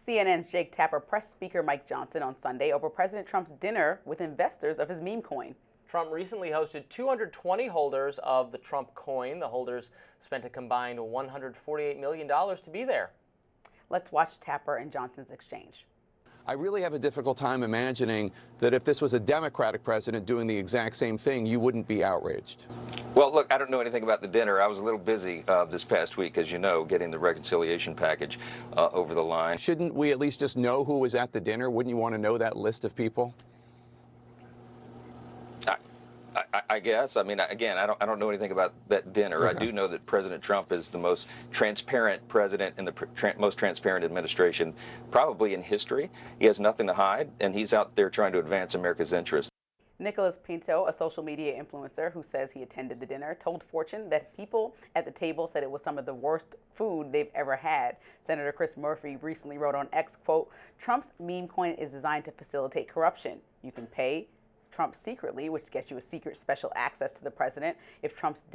CNN's Jake Tapper pressed Speaker Mike Johnson on Sunday over President Trump's dinner with investors of his Memecoin. Trump recently hosted 220 holders of the Trump coin. The holders spent a combined $148 million to be there. Let's watch Tapper and Johnson's exchange. I really have a difficult time imagining that if this was a Democratic president doing the exact same thing, you wouldn't be outraged. Well, look, I don't know anything about the dinner. I was a little busy this past week, as you know, getting the reconciliation package over the line. Shouldn't we at least just know who was at the dinner? Wouldn't you want to know that list of people? I guess. I mean, again, I don't know anything about that dinner. Okay. I do know that President Trump is the most transparent president in the most transparent administration probably in history. He has nothing to hide, and he's out there trying to advance America's interests. Nicholas Pinto, a social media influencer who says he attended the dinner, told Fortune that people at the table said it was some of the worst food they've ever had. Senator Chris Murphy recently wrote on X, quote, "Trump's meme coin is designed to facilitate corruption. You can pay Trump secretly, which gets you a secret special access to the president. If Trump's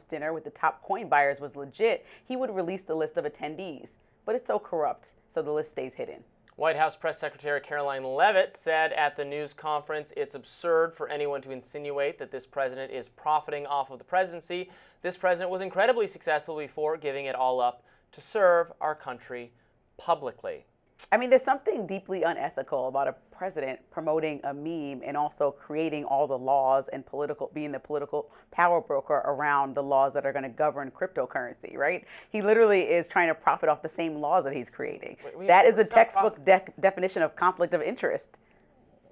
dinner with the top coin buyers was legit, he would release the list of attendees. But it's so corrupt, so the list stays hidden." White House Press Secretary Caroline Leavitt said at the news conference, "It's absurd for anyone to insinuate that this president is profiting off of the presidency. This president was incredibly successful before giving it all up to serve our country publicly." I mean, there's something deeply unethical about a president promoting a meme and also creating all the laws and being the political power broker around the laws that are going to govern cryptocurrency, right? He literally is trying to profit off the same laws that he's creating. That is the textbook definition of conflict of interest.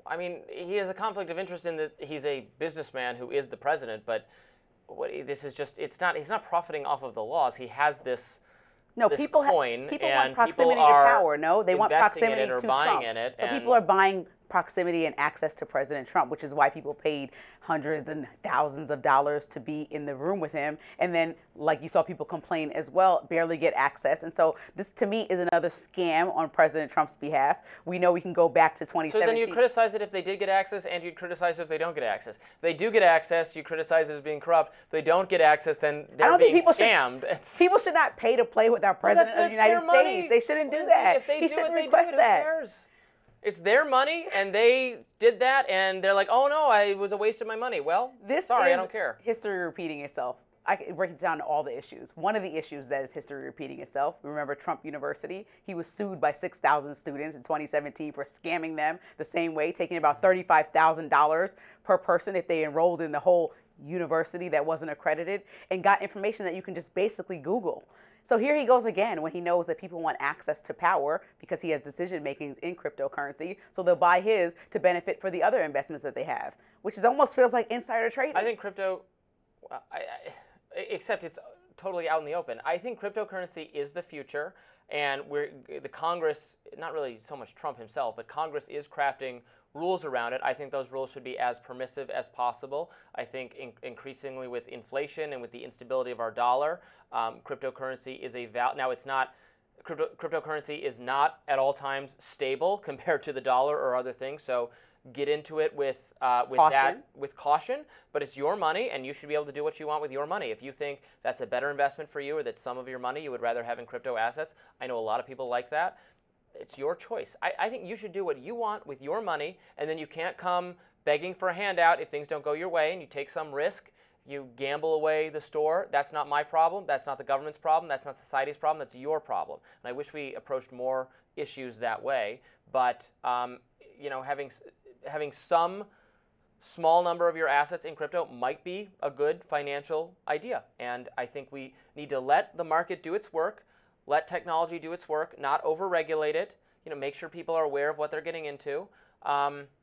I mean, he has a conflict of interest in that he's a businessman who is the president, but this is just, he's not profiting off of the laws. He has this people coin, want proximity to power. No, they want proximity to Trump. So people are buying proximity and access to President Trump, which is why people paid hundreds and thousands of dollars to be in the room with him. And then, like you saw people complain as well, barely get access. And so this, to me, is another scam on President Trump's behalf. We know we can go back to 2017. So then you criticize it if they did get access, and you'd criticize it if they don't get access. If they do get access, you criticize it as being corrupt. If they don't get access, then they're being scammed. People should not pay to play with our president of the United States. They shouldn't do that. He shouldn't request that. It's their money, and they did that, and they're like, "Oh no, it was a waste of my money." Well, sorry, I don't care. History repeating itself. I can break it down to all the issues. One of the issues that is history repeating itself, remember Trump University? He was sued by 6,000 students in 2017 for scamming them the same way, taking about $35,000 per person if they enrolled in the whole university that wasn't accredited, and got information that you can just basically Google. So here he goes again when he knows that people want access to power because he has decision makings in cryptocurrency. So they'll buy his to benefit for the other investments that they have, which is almost feels like insider trading. I think crypto, except it's totally out in the open. I think cryptocurrency is the future, and the Congress, not really so much Trump himself, but Congress is crafting rules around it. I think those rules should be as permissive as possible. I think increasingly with inflation and with the instability of our dollar, cryptocurrency is now it's not, cryptocurrency is not at all times stable compared to the dollar or other things. So get into it with caution, but it's your money, and you should be able to do what you want with your money. If you think that's a better investment for you, or that some of your money you would rather have in crypto assets, I know a lot of people like that. It's your choice. I think you should do what you want with your money, and then you can't come begging for a handout if things don't go your way and you take some risk. You gamble away the store. That's not my problem. That's not the government's problem. That's not society's problem. That's your problem. And I wish we approached more issues that way. But having some small number of your assets in crypto might be a good financial idea. And I think we need to let the market do its work. Let technology do its work, not overregulate it. Make sure people are aware of what they're getting into.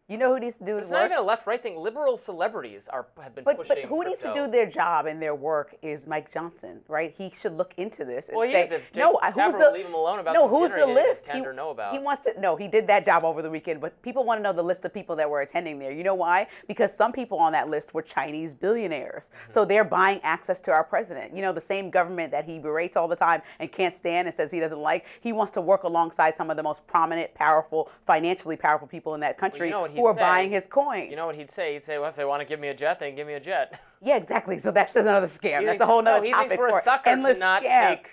You know who needs to do his work? It's not even a left-right thing. Liberal celebrities have been pushing But who needs to do their job and their work is Mike Johnson, right? He should look into this and he say, is. If Tapper will leave him alone about who's the list? He didn't know about. He wants to. No, he did that job over the weekend, but people want to know the list of people that were attending there. You know why? Because some people on that list were Chinese billionaires, so they're buying access to our president. The same government that he berates all the time and can't stand and says he doesn't like. He wants to work alongside some of the most prominent, powerful, financially powerful people in that country who are buying his coin. You know what he'd say? He'd say, "Well, if they want to give me a jet, they can give me a jet." Yeah, exactly. So that's another scam. That's a whole nother topic. He thinks we're a sucker to not take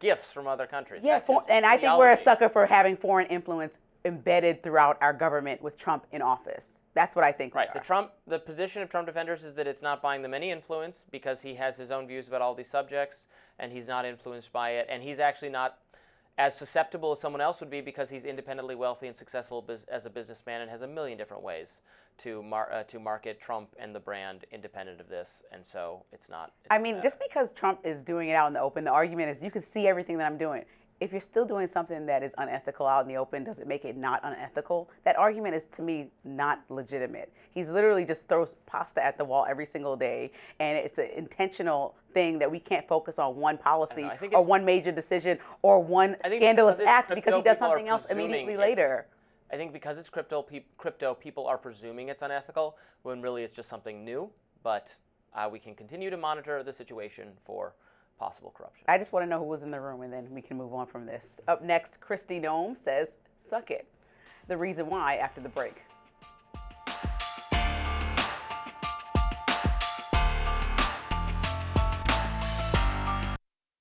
gifts from other countries. Yeah, That's his and I think we're a ideology. sucker for having foreign influence embedded throughout our government with Trump in office. That's what I think. Right. We are. The position of Trump defenders is that it's not buying them any influence because he has his own views about all these subjects and he's not influenced by it. And he's actually not as susceptible as someone else would be because he's independently wealthy and successful as a businessman and has a million different ways to market Trump and the brand independent of this. And so it's not. I mean, just because Trump is doing it out in the open, the argument is you can see everything that I'm doing. If you're still doing something that is unethical out in the open, does it make it not unethical? That argument is, to me, not legitimate. He's literally just throws pasta at the wall every single day, and it's an intentional thing that we can't focus on one policy or one major decision or one scandalous act because he does something else immediately later. I think because it's crypto, people are presuming it's unethical when really it's just something new. But we can continue to monitor the situation for possible corruption. I just want to know who was in the room, and then we can move on from this. Up next, Christy Nome says, "Suck it." The reason why after the break.